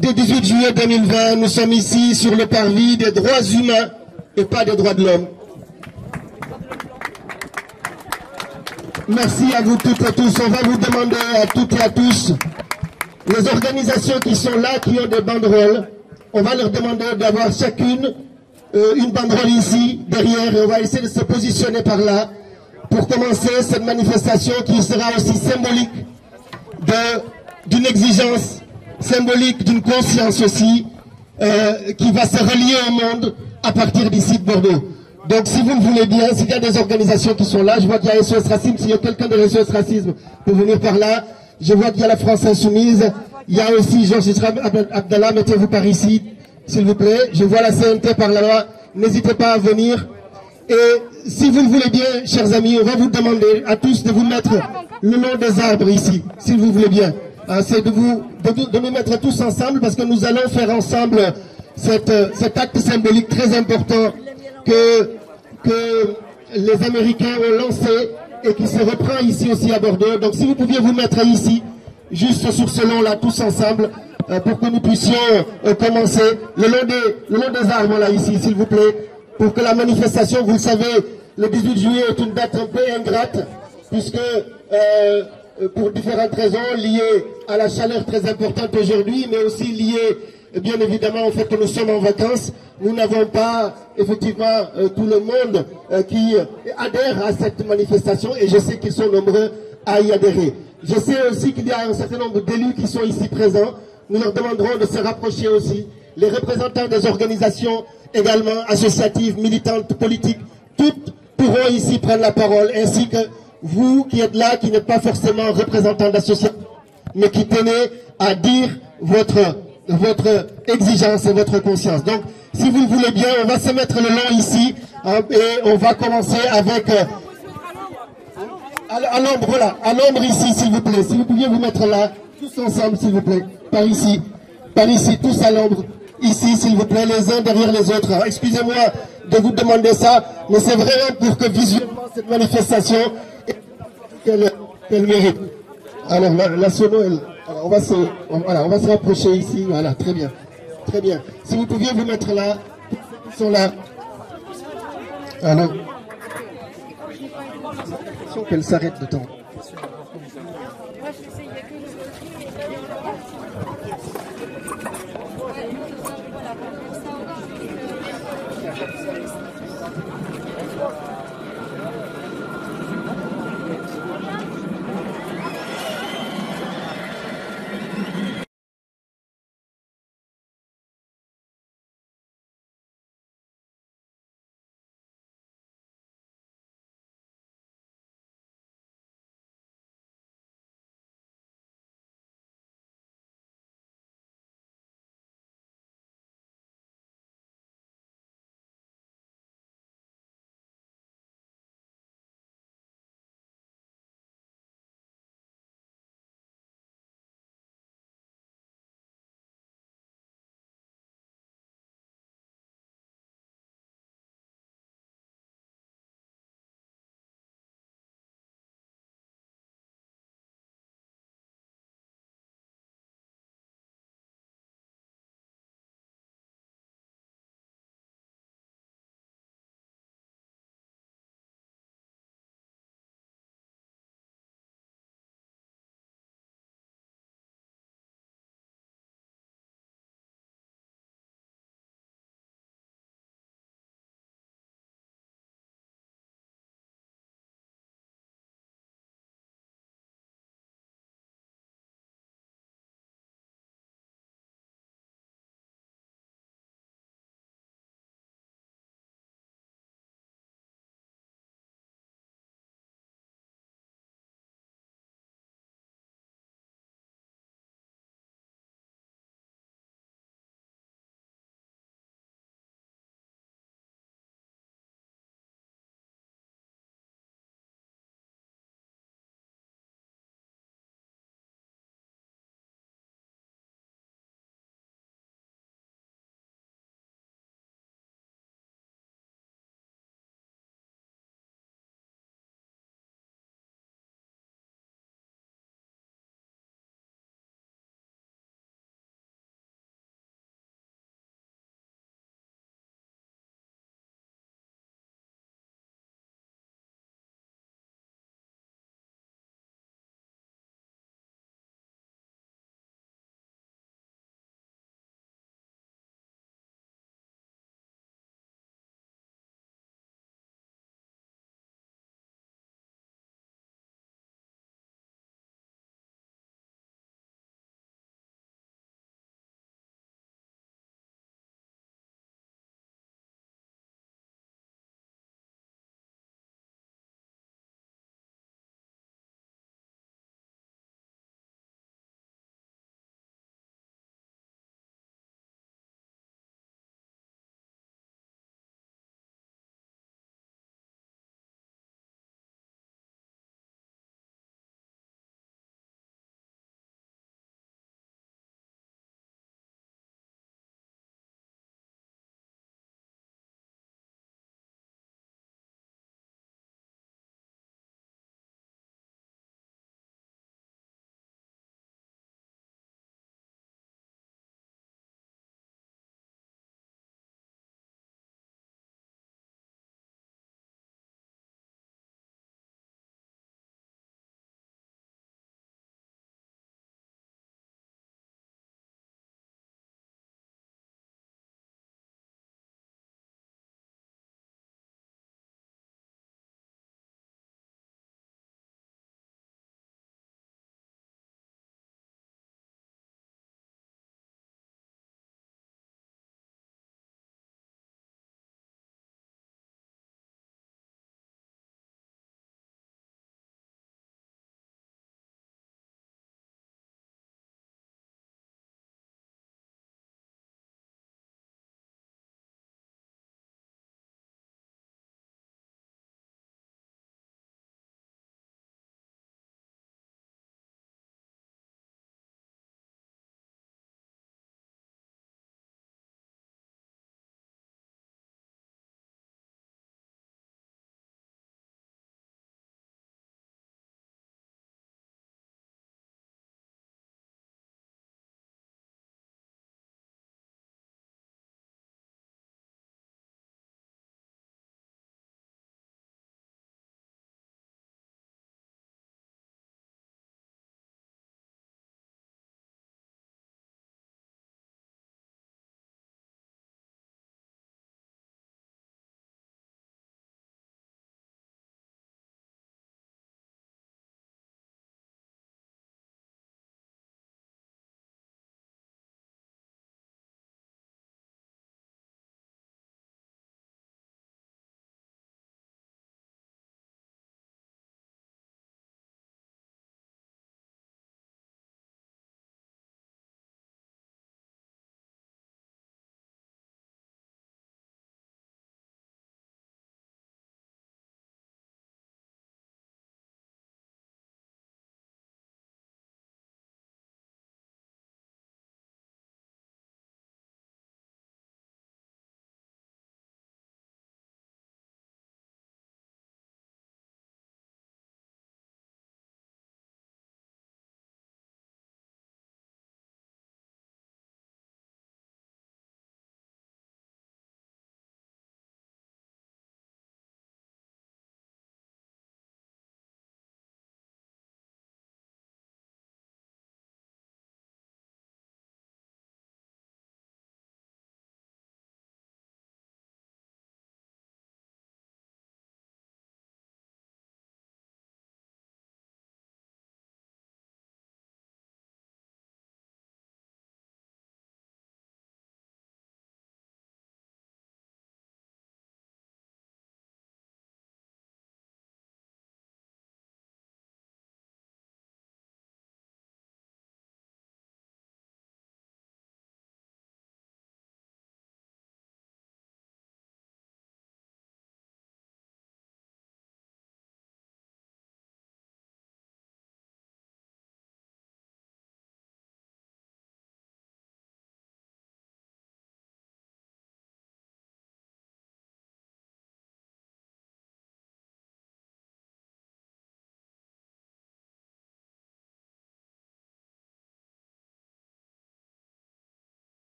du 18 juillet 2020, nous sommes ici sur le parvis des droits humains et pas des droits de l'homme. Merci à vous toutes et tous. On va vous demander à toutes et à tous, les organisations qui sont là, qui ont des banderoles, on va leur demander d'avoir chacune une banderole ici, derrière, et on va essayer de se positionner par là pour commencer cette manifestation qui sera aussi symbolique d'une exigence, symbolique d'une conscience aussi, qui va se relier au monde à partir d'ici de Bordeaux. Donc si vous le voulez bien, s'il y a des organisations qui sont là, je vois qu'il y a SOS Racisme, s'il y a quelqu'un de SOS Racisme pour venir par là, je vois qu'il y a la France Insoumise, il y a aussi Georges Abdallah, mettez-vous par ici, s'il vous plaît. Je vois la CNT par là, n'hésitez pas à venir. Et si vous le voulez bien, chers amis, on va vous demander à tous de vous mettre le long des arbres ici, si vous voulez bien. C'est de nous mettre tous ensemble parce que nous allons faire ensemble cet acte symbolique très important que les Américains ont lancé et qui se reprend ici aussi à Bordeaux. Donc si vous pouviez vous mettre ici, juste sur ce long-là, tous ensemble, pour que nous puissions commencer le long des arbres là ici, s'il vous plaît, pour que la manifestation, vous le savez, le 18 juillet est une date un peu ingrate, puisque pour différentes raisons liées à la chaleur très importante aujourd'hui, mais aussi liées bien évidemment au fait que nous sommes en vacances, nous n'avons pas effectivement tout le monde qui adhère à cette manifestation, et je sais qu'ils sont nombreux à y adhérer. Je sais aussi qu'il y a un certain nombre d'élus qui sont ici présents. Nous leur demanderons de se rapprocher aussi. Les représentants des organisations également associatives, militantes, politiques, toutes pourront ici prendre la parole, ainsi que vous qui êtes là, qui n'êtes pas forcément représentants d'associations, mais qui tenez à dire votre exigence et votre conscience. Donc, si vous le voulez bien, on va se mettre le long ici, et on va commencer avec... à l'ombre, là, à l'ombre ici, s'il vous plaît. Si vous pouviez vous mettre là, tous ensemble, s'il vous plaît. Par ici, tous à l'ombre. Ici, s'il vous plaît, les uns derrière les autres. Excusez-moi de vous demander ça, mais c'est vraiment pour que visuellement cette manifestation qu'elle mérite. Alors, la sono, alors, on va se rapprocher ici. Voilà, très bien. Très bien. Si vous pouviez vous mettre là, ils sont là. Alors, qu'elle s'arrête de temps.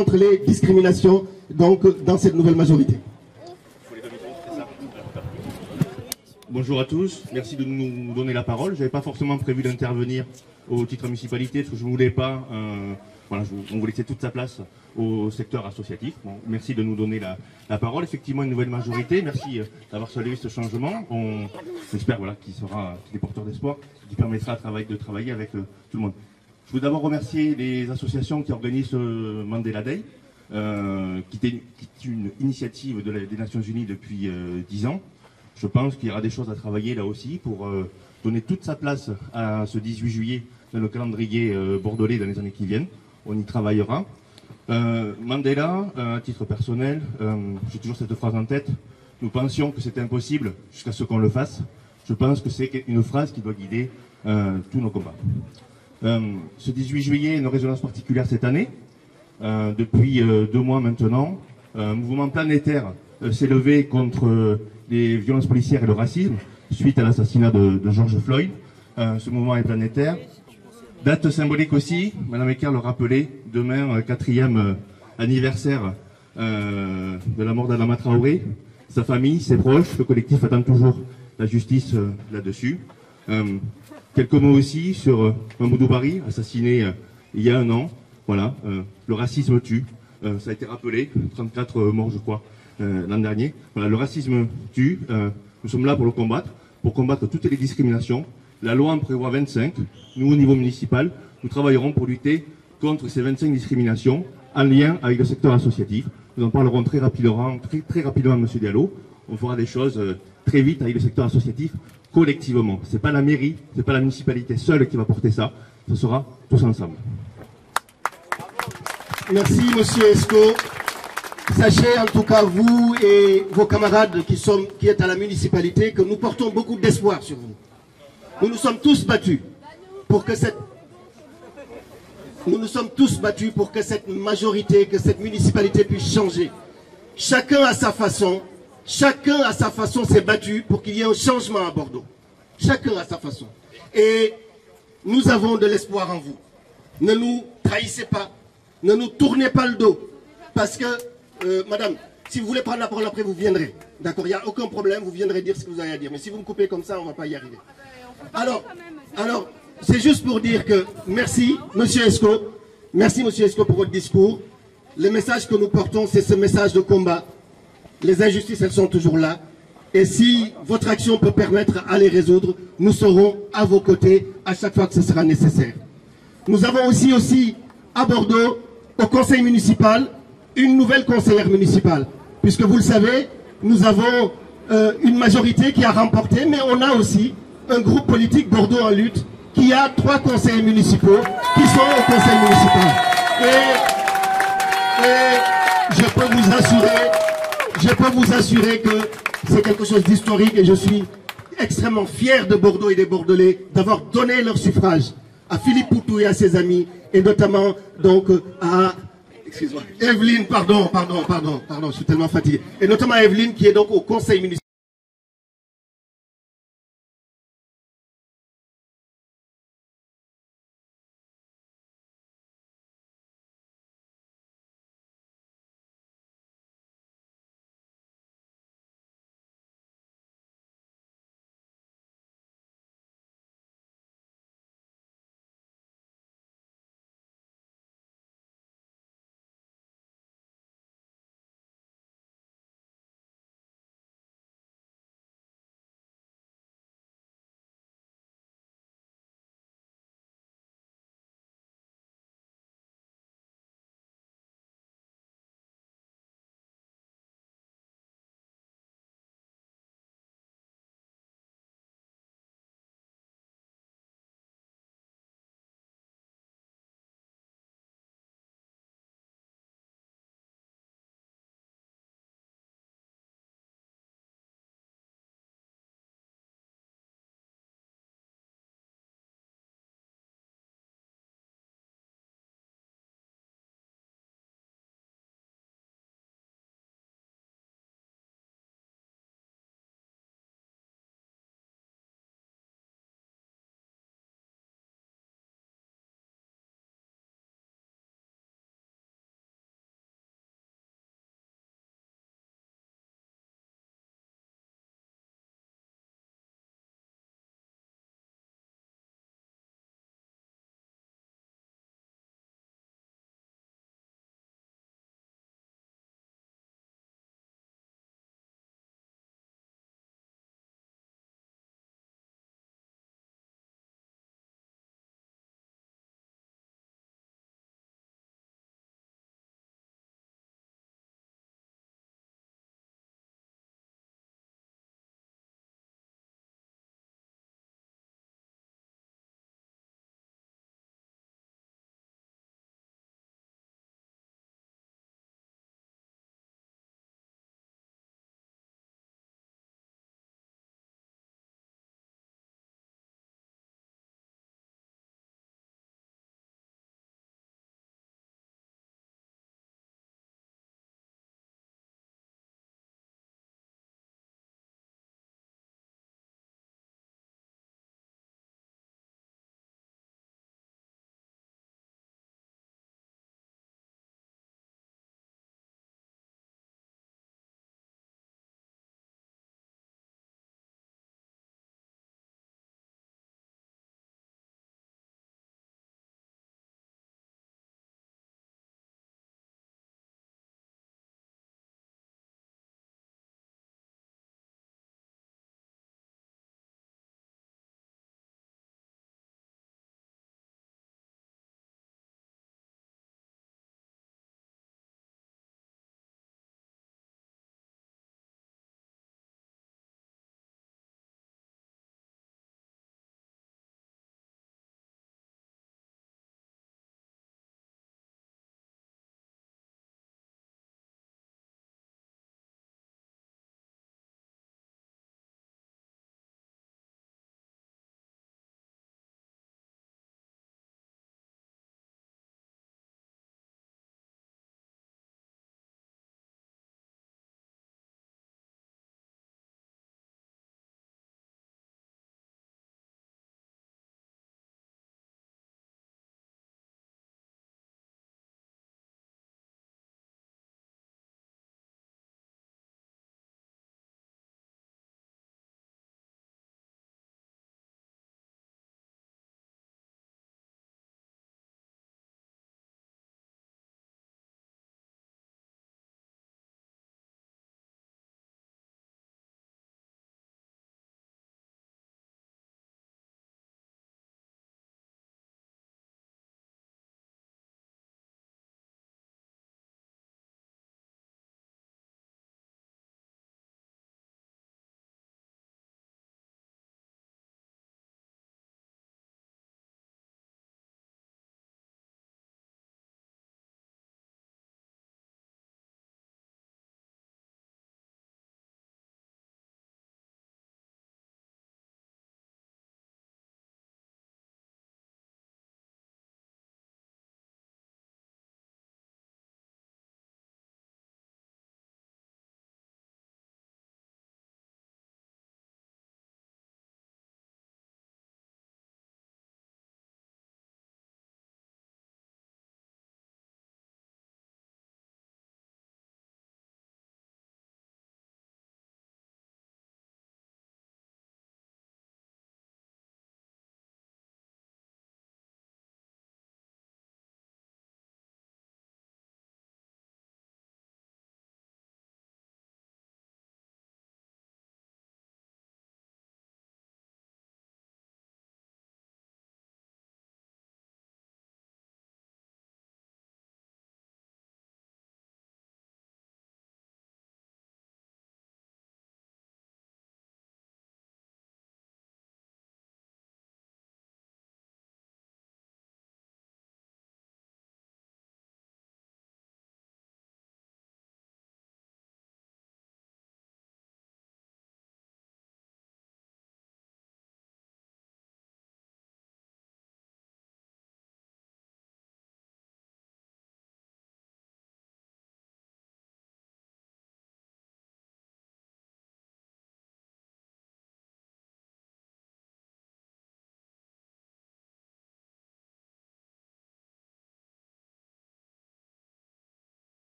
contre les discriminations donc, dans cette nouvelle majorité. Bonjour à tous, merci de nous donner la parole. Je n'avais pas forcément prévu d'intervenir au titre municipalité parce que je ne voulais pas, voilà, on voulait laisser toute sa place au secteur associatif. Bon, merci de nous donner la parole. Effectivement, une nouvelle majorité. Merci d'avoir salué ce changement. On espère voilà, qu'il est porteur d'espoir, qui permettra de travailler avec tout le monde. Je veux d'abord remercier les associations qui organisent ce Mandela Day, qui est une initiative des Nations Unies depuis 10 ans. Je pense qu'il y aura des choses à travailler là aussi pour donner toute sa place à ce 18 juillet dans le calendrier bordelais dans les années qui viennent. On y travaillera. Mandela, à titre personnel, j'ai toujours cette phrase en tête. Nous pensions que c'était impossible jusqu'à ce qu'on le fasse. Je pense que c'est une phrase qui doit guider tous nos combats. Ce 18 juillet a une résonance particulière cette année. Depuis 2 mois maintenant, un mouvement planétaire s'est levé contre les violences policières et le racisme suite à l'assassinat de George Floyd. Ce mouvement est planétaire. Date symbolique aussi, Madame Ecker le rappelait, demain, 4e anniversaire de la mort d'Adama Traoré. Sa famille, ses proches, le collectif attend toujours la justice là-dessus. Quelques mots aussi sur Mamoudou Bari, assassiné il y a 1 an. Voilà, le racisme tue, ça a été rappelé, 34 morts je crois l'an dernier. Voilà, le racisme tue, nous sommes là pour le combattre, pour combattre toutes les discriminations. La loi en prévoit 25, nous au niveau municipal, nous travaillerons pour lutter contre ces 25 discriminations en lien avec le secteur associatif. Nous en parlerons très rapidement, M. Diallo. On fera des choses très vite avec le secteur associatif, collectivement. Ce n'est pas la mairie, ce n'est pas la municipalité seule qui va porter ça, ce sera tous ensemble. Merci, Monsieur Esco. Sachez en tout cas, vous et vos camarades qui êtes à la municipalité, que nous portons beaucoup d'espoir sur vous. Nous nous sommes tous battus pour que cette majorité, que cette municipalité puisse changer. Chacun à sa façon s'est battu pour qu'il y ait un changement à Bordeaux. Chacun à sa façon. Et nous avons de l'espoir en vous. Ne nous trahissez pas. Ne nous tournez pas le dos. Parce que, madame, si vous voulez prendre la parole après, vous viendrez. D'accord, il n'y a aucun problème, vous viendrez dire ce que vous avez à dire. Mais si vous me coupez comme ça, on ne va pas y arriver. Alors, c'est juste pour dire que merci, Monsieur Esco. Merci, Monsieur Esco, pour votre discours. Le message que nous portons, c'est ce message de combat. Les injustices, elles sont toujours là. Et si votre action peut permettre à les résoudre, nous serons à vos côtés à chaque fois que ce sera nécessaire. Nous avons aussi à Bordeaux, au conseil municipal, une nouvelle conseillère municipale. Puisque vous le savez, nous avons une majorité qui a remporté, mais on a aussi un groupe politique Bordeaux en lutte qui a 3 conseillers municipaux qui sont au conseil municipal. Et je peux vous assurer que c'est quelque chose d'historique et je suis extrêmement fier de Bordeaux et des Bordelais d'avoir donné leur suffrage à Philippe Poutou et à ses amis et notamment donc à Evelyne, pardon, je suis tellement fatigué. Et notamment à Evelyne qui est donc au conseil municipal.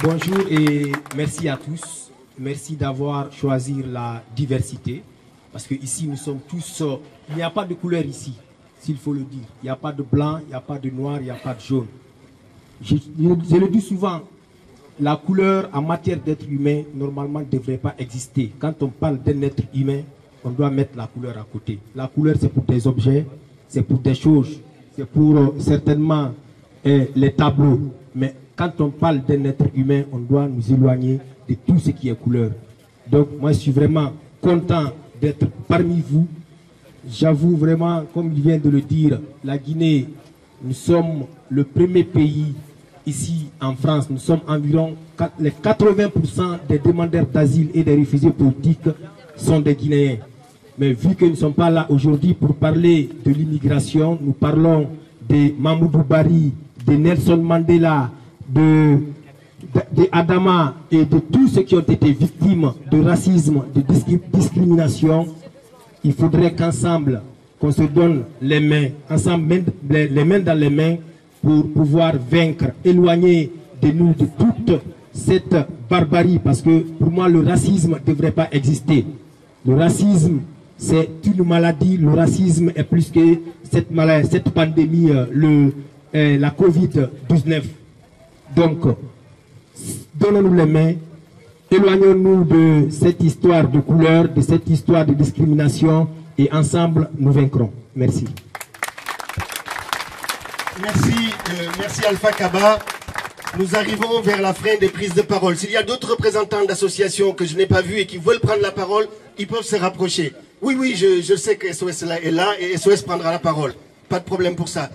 Bonjour et merci à tous. Merci d'avoir choisi la diversité. Parce que ici, nous sommes tous... il n'y a pas de couleur ici, s'il faut le dire. Il n'y a pas de blanc, il n'y a pas de noir, il n'y a pas de jaune. Je le dis souvent, la couleur en matière d'être humain, normalement, ne devrait pas exister. Quand on parle d'un être humain, on doit mettre la couleur à côté. La couleur, c'est pour des objets, c'est pour des choses, c'est pour certainement les tableaux. Mais quand on parle d'un être humain, on doit nous éloigner de tout ce qui est couleur. Donc, moi, je suis vraiment content d'être parmi vous. J'avoue vraiment, comme il vient de le dire, la Guinée, nous sommes le premier pays ici en France. Nous sommes environ les 80% des demandeurs d'asile et des réfugiés politiques sont des Guinéens. Mais vu que nous ne sommes pas là aujourd'hui pour parler de l'immigration, nous parlons de Mamoudou Bari, de Nelson Mandela, de Adama et de tous ceux qui ont été victimes de racisme, de discrimination. Il faudrait qu'ensemble, qu'on se donne les mains, ensemble, les mains dans les mains, pour pouvoir vaincre, éloigner de nous de toute cette barbarie. Parce que pour moi, le racisme ne devrait pas exister. Le racisme, c'est une maladie. Le racisme est plus que cette pandémie, la Covid-19. Donc, donnons-nous les mains, éloignons-nous de cette histoire de couleur, de cette histoire de discrimination, et ensemble, nous vaincrons. Merci. Merci Alpha Kaba. Nous arrivons vers la fin des prises de parole. S'il y a d'autres représentants d'associations que je n'ai pas vus et qui veulent prendre la parole, ils peuvent se rapprocher. Oui, je sais que SOS est là et SOS prendra la parole. Pas de problème pour ça.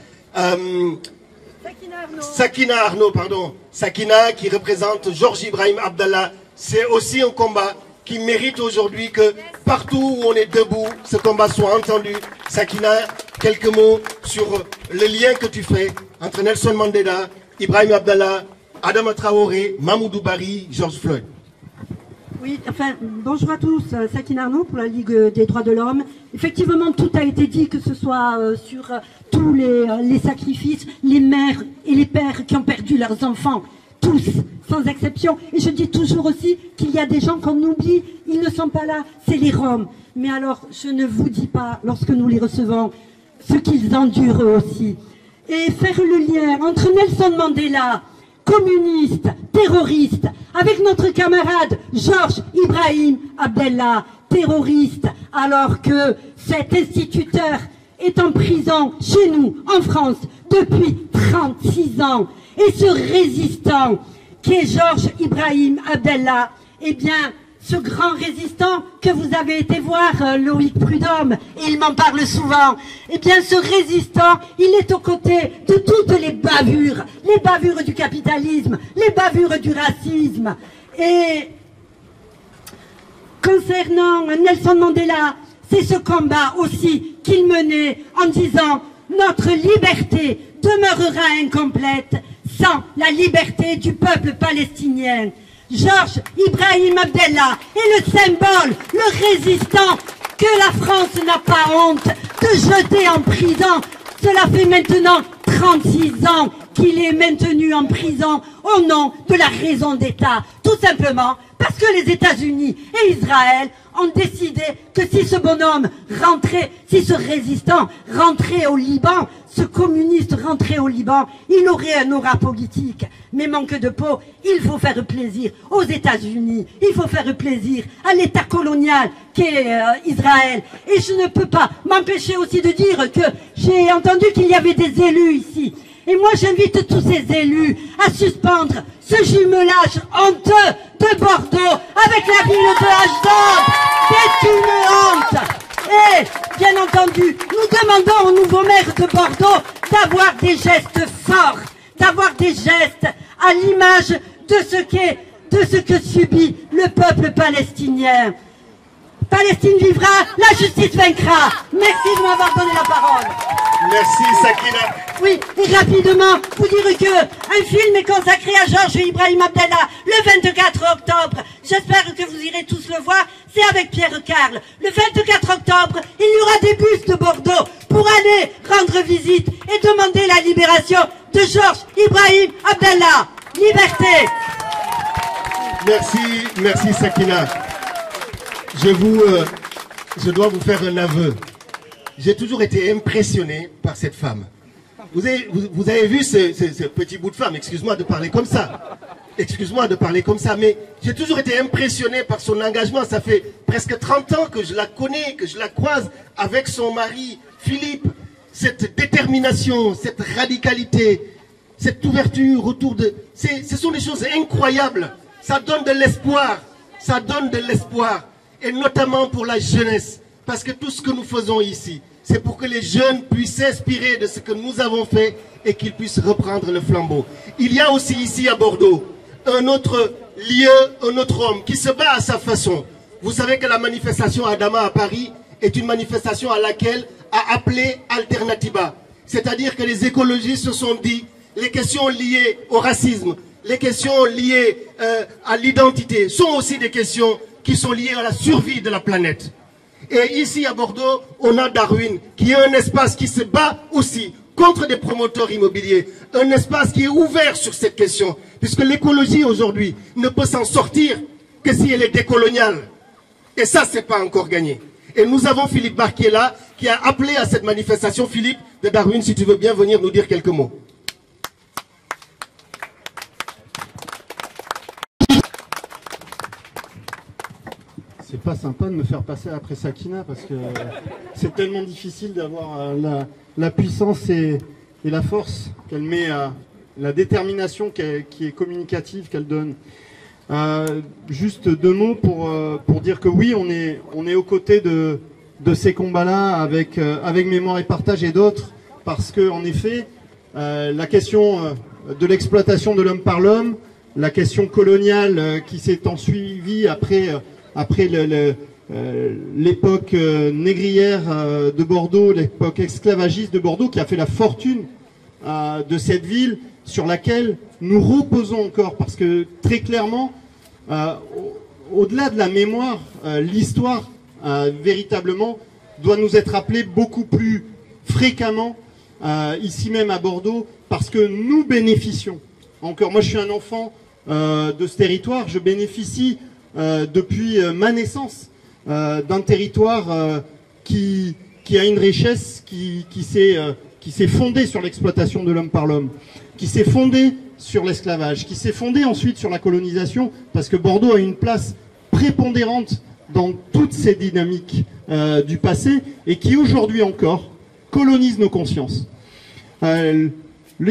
Sakina Arnaud, pardon. Sakina qui représente Georges Ibrahim Abdallah. C'est aussi un combat qui mérite aujourd'hui que partout où on est debout, ce combat soit entendu. Sakina, quelques mots sur le lien que tu fais entre Nelson Mandela, Ibrahim Abdallah, Adama Traoré, Mamoudou Bari, George Floyd. Oui, enfin, bonjour à tous, Sakina Arnaud pour la Ligue des droits de l'homme. Effectivement, tout a été dit, que ce soit sur tous les sacrifices, les mères et les pères qui ont perdu leurs enfants, tous, sans exception. Et je dis toujours aussi qu'il y a des gens qu'on oublie, ils ne sont pas là, c'est les Roms. Mais alors, je ne vous dis pas, lorsque nous les recevons, ce qu'ils endurent eux aussi. Et faire le lien entre Nelson Mandela, communiste, terroriste, avec notre camarade Georges Ibrahim Abdallah, terroriste, alors que cet instituteur est en prison chez nous, en France, depuis 36 ans. Et ce résistant, qui est Georges Ibrahim Abdallah, eh bien, ce grand résistant que vous avez été voir, Loïc Prudhomme, et il m'en parle souvent, eh bien ce résistant, il est aux côtés de toutes les bavures du capitalisme, les bavures du racisme. Et concernant Nelson Mandela, c'est ce combat aussi qu'il menait en disant « Notre liberté demeurera incomplète sans la liberté du peuple palestinien ». Georges Ibrahim Abdallah est le symbole, le résistant que la France n'a pas honte de jeter en prison. Cela fait maintenant 36 ans qu'il est maintenu en prison au nom de la raison d'État. Tout simplement parce que les États-Unis et Israël ont décidé que si ce bonhomme rentrait, si ce résistant rentrait au Liban, ce communiste rentrait au Liban, il aurait un aura politique. Mais manque de peau, il faut faire plaisir aux États-Unis, il faut faire plaisir à l'État colonial qu'est Israël. Et je ne peux pas m'empêcher aussi de dire que j'ai entendu qu'il y avait des élus ici. Et moi j'invite tous ces élus à suspendre ce jumelage honteux de Bordeaux avec la ville de Ashdod. C'est une honte. Et bien entendu, nous demandons au nouveau maire de Bordeaux d'avoir des gestes forts, d'avoir des gestes à l'image de ce que subit le peuple palestinien. Palestine vivra, la justice vaincra. Merci de m'avoir donné la parole. Merci Sakina. Oui, et rapidement, vous dire que un film est consacré à Georges Ibrahim Abdallah le 24 octobre. J'espère que vous irez tous le voir. C'est avec Pierre Carle. Le 24 octobre, il y aura des bus de Bordeaux pour aller rendre visite et demander la libération de Georges Ibrahim Abdallah. Liberté. Merci Sakina. Je dois vous faire un aveu. J'ai toujours été impressionné par cette femme. Vous avez vu ce petit bout de femme, excuse-moi de parler comme ça. Excuse-moi de parler comme ça, mais j'ai toujours été impressionné par son engagement. Ça fait presque 30 ans que je la connais, que je la croise avec son mari Philippe. Cette détermination, cette radicalité, cette ouverture autour de... Ce sont des choses incroyables. Ça donne de l'espoir. Ça donne de l'espoir. Et notamment pour la jeunesse. Parce que tout ce que nous faisons ici, c'est pour que les jeunes puissent s'inspirer de ce que nous avons fait et qu'ils puissent reprendre le flambeau. Il y a aussi ici à Bordeaux un autre lieu, un autre homme qui se bat à sa façon. Vous savez que la manifestation Adama à Paris est une manifestation à laquelle a appelé Alternativa. C'est-à-dire que les écologistes se sont dit les questions liées au racisme, les questions liées à l'identité sont aussi des questions qui sont liées à la survie de la planète. Et ici à Bordeaux, on a Darwin, qui est un espace qui se bat aussi contre des promoteurs immobiliers. Un espace qui est ouvert sur cette question, puisque l'écologie aujourd'hui ne peut s'en sortir que si elle est décoloniale. Et ça, c'est pas encore gagné. Et nous avons Philippe Barre qui est là, qui a appelé à cette manifestation. Philippe de Darwin, si tu veux bien venir nous dire quelques mots. C'est pas sympa de me faire passer après Sakina parce que c'est tellement difficile d'avoir la puissance et la force qu'elle met, la détermination qui est communicative qu'elle donne. Juste deux mots pour dire que oui, on est aux côtés de ces combats-là avec Mémoire et Partage et d'autres, parce que en effet, la question de l'exploitation de l'homme par l'homme, la question coloniale qui s'est ensuivie après l'époque négrière de Bordeaux, l'époque esclavagiste de Bordeaux, qui a fait la fortune de cette ville, sur laquelle nous reposons encore, parce que très clairement, au-delà de la mémoire, l'histoire véritablement doit nous être rappelée beaucoup plus fréquemment ici même à Bordeaux, parce que nous bénéficions encore. Moi, je suis un enfant de ce territoire, je bénéficie depuis ma naissance d'un territoire qui a une richesse qui s'est fondée sur l'exploitation de l'homme par l'homme, qui s'est fondée sur l'esclavage, qui s'est fondée ensuite sur la colonisation, parce que Bordeaux a une place prépondérante dans toutes ces dynamiques du passé et qui aujourd'hui encore colonise nos consciences. Le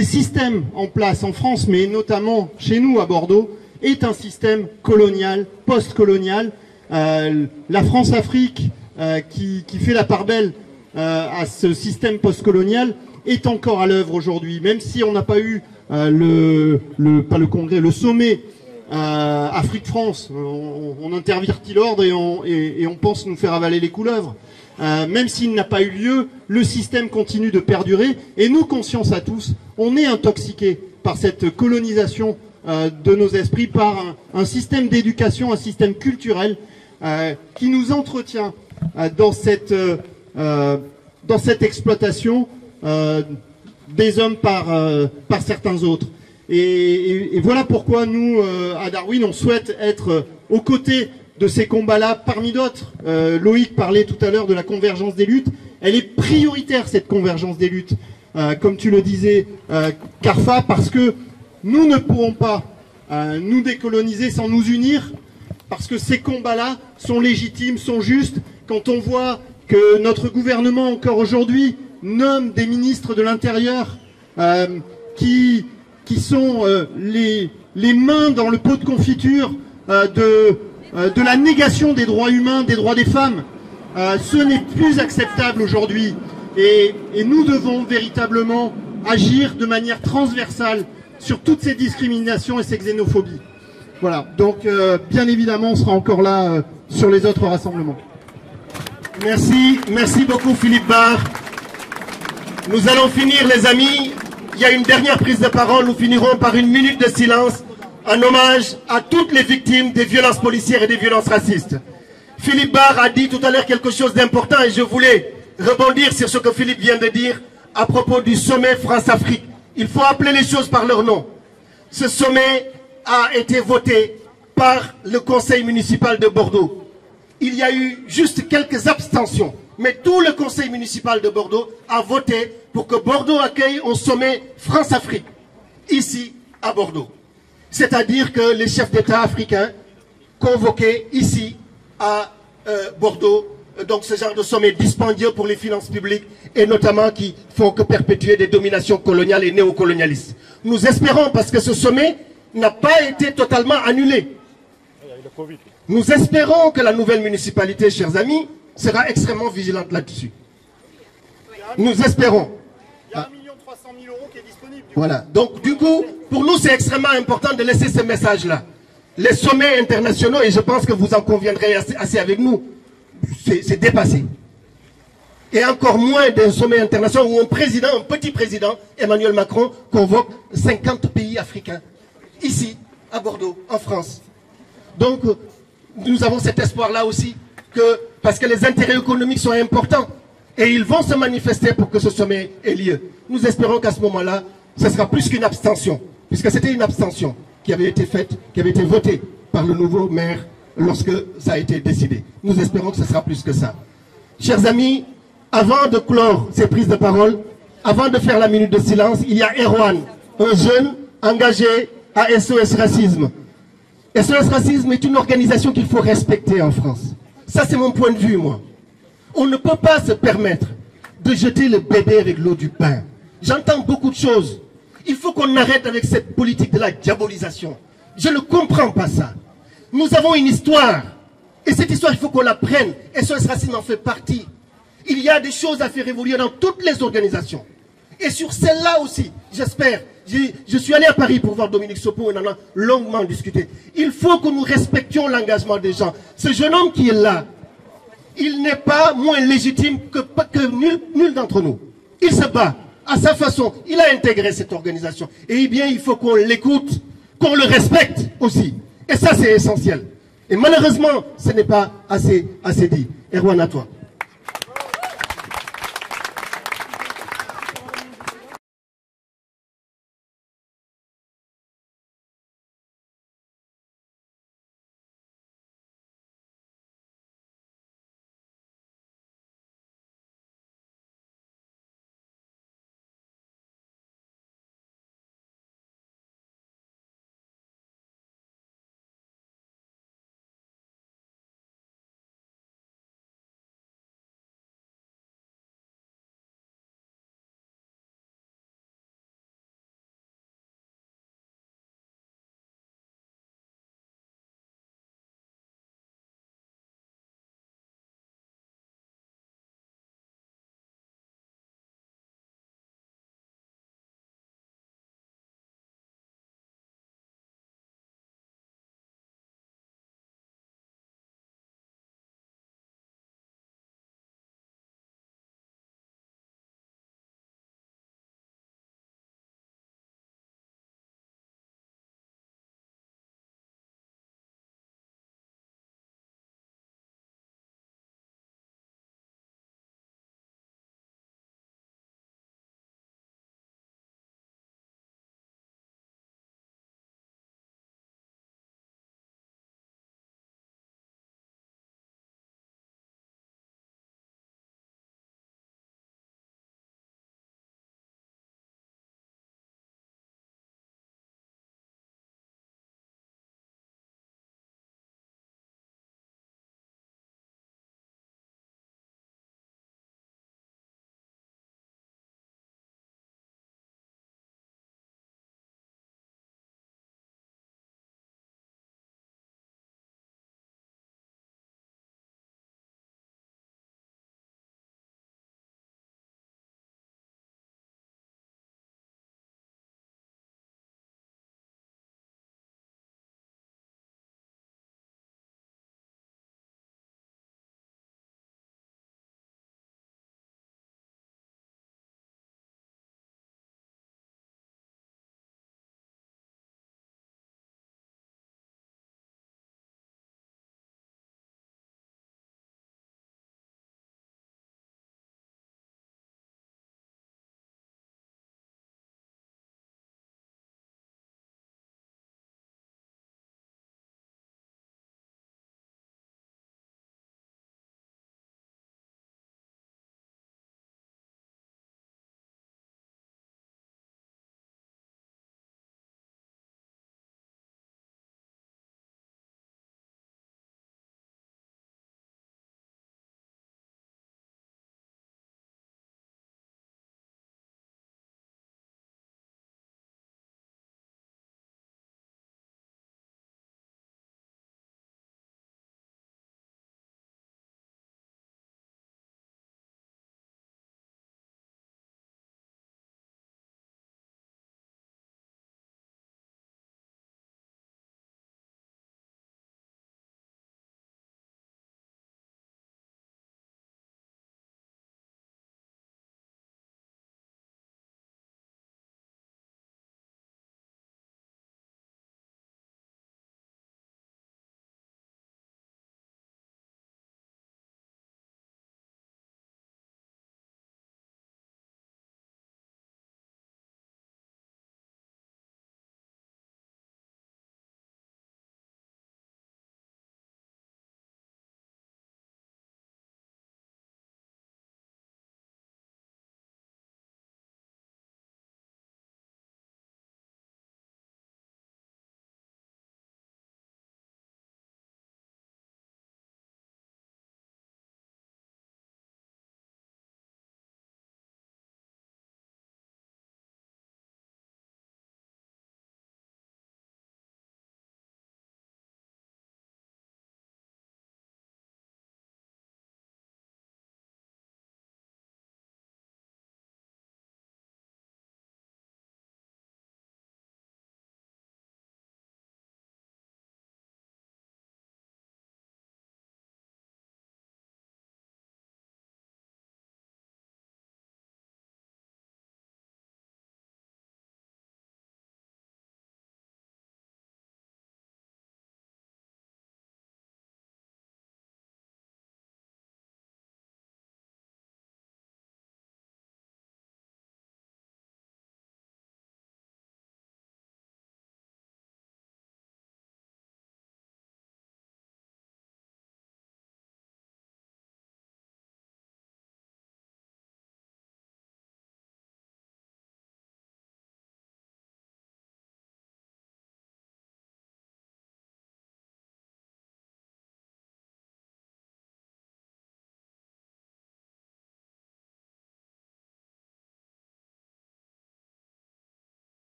système en place en France, mais notamment chez nous à Bordeaux, est un système colonial, post-colonial. La France-Afrique, qui fait la part belle à ce système post-colonial, est encore à l'œuvre aujourd'hui. Même si on n'a pas eu pas le congrès, le sommet Afrique-France, on intervertit l'ordre et on pense nous faire avaler les couleuvres. Même s'il n'a pas eu lieu, le système continue de perdurer. Et nous, conscience à tous, on est intoxiqués par cette colonisation de nos esprits, par un système d'éducation, un système culturel qui nous entretient dans cette exploitation des hommes par certains autres. Et voilà pourquoi nous, à Darwin, on souhaite être aux côtés de ces combats-là, parmi d'autres. Loïc parlait tout à l'heure de la convergence des luttes. Elle est prioritaire, cette convergence des luttes, comme tu le disais, Carfa, parce que nous ne pourrons pas nous décoloniser sans nous unir, parce que ces combats-là sont légitimes, sont justes. Quand on voit que notre gouvernement, encore aujourd'hui, nomme des ministres de l'Intérieur qui sont les mains dans le pot de confiture de la négation des droits humains, des droits des femmes, ce n'est plus acceptable aujourd'hui. Et nous devons véritablement agir de manière transversale sur toutes ces discriminations et ces xénophobies. Voilà, donc bien évidemment on sera encore là sur les autres rassemblements. Merci beaucoup Philippe Barre. Nous allons finir les amis, il y a une dernière prise de parole, nous finirons par une minute de silence en hommage à toutes les victimes des violences policières et des violences racistes. Philippe Barre a dit tout à l'heure quelque chose d'important et je voulais rebondir sur ce que Philippe vient de dire à propos du sommet France-Afrique. Il faut appeler les choses par leur nom. Ce sommet a été voté par par le conseil municipal de Bordeaux. Il y a eu juste quelques abstentions, mais tout le conseil municipal de Bordeaux a voté pour que Bordeaux accueille un sommet France-Afrique, ici à Bordeaux. C'est-à-dire que les chefs d'État africains convoqués ici à Bordeaux, donc ce genre de sommet dispendieux pour les finances publiques et notamment qui font que perpétuer des dominations coloniales et néocolonialistes. Nous espérons, parce que ce sommet n'a pas été totalement annulé, nous espérons que la nouvelle municipalité, chers amis, sera extrêmement vigilante là-dessus. Nous espérons. Il y a 1 300 000 € qui est disponible. Voilà. Donc, du coup, pour nous, c'est extrêmement important de laisser ce message-là. Les sommets internationaux, et je pense que vous en conviendrez assez avec nous, c'est dépassé. Et encore moins d'un sommet international où un petit président, Emmanuel Macron, convoque 50 pays africains, ici, à Bordeaux, en France. Donc, nous avons cet espoir-là aussi, parce que les intérêts économiques sont importants, et ils vont se manifester pour que ce sommet ait lieu. Nous espérons qu'à ce moment-là, ce sera plus qu'une abstention, puisque c'était une abstention qui avait été faite, qui avait été votée par le nouveau maire lorsque ça a été décidé. Nous espérons que ce sera plus que ça. Chers amis, avant de clore ces prises de parole, avant de faire la minute de silence, il y a Erwan, un jeune engagé à SOS Racisme. SOS Racisme est une organisation qu'il faut respecter en France. Ça, c'est mon point de vue, moi. On ne peut pas se permettre de jeter le bébé avec l'eau du bain. J'entends beaucoup de choses. Il faut qu'on arrête avec cette politique de la diabolisation. Je ne comprends pas ça. Nous avons une histoire. Et cette histoire, il faut qu'on la prenne. SOS Racisme en fait partie. Il y a des choses à faire évoluer dans toutes les organisations. Et sur celle-là aussi, j'espère. Je suis allé à Paris pour voir Dominique Sopo, on en a longuement discuté. Il faut que nous respections l'engagement des gens. Ce jeune homme qui est là, il n'est pas moins légitime que nul d'entre nous. Il se bat à sa façon. Il a intégré cette organisation. Et bien, il faut qu'on l'écoute, qu'on le respecte aussi. Et ça, c'est essentiel. Et malheureusement, ce n'est pas assez dit. Erwan, à toi.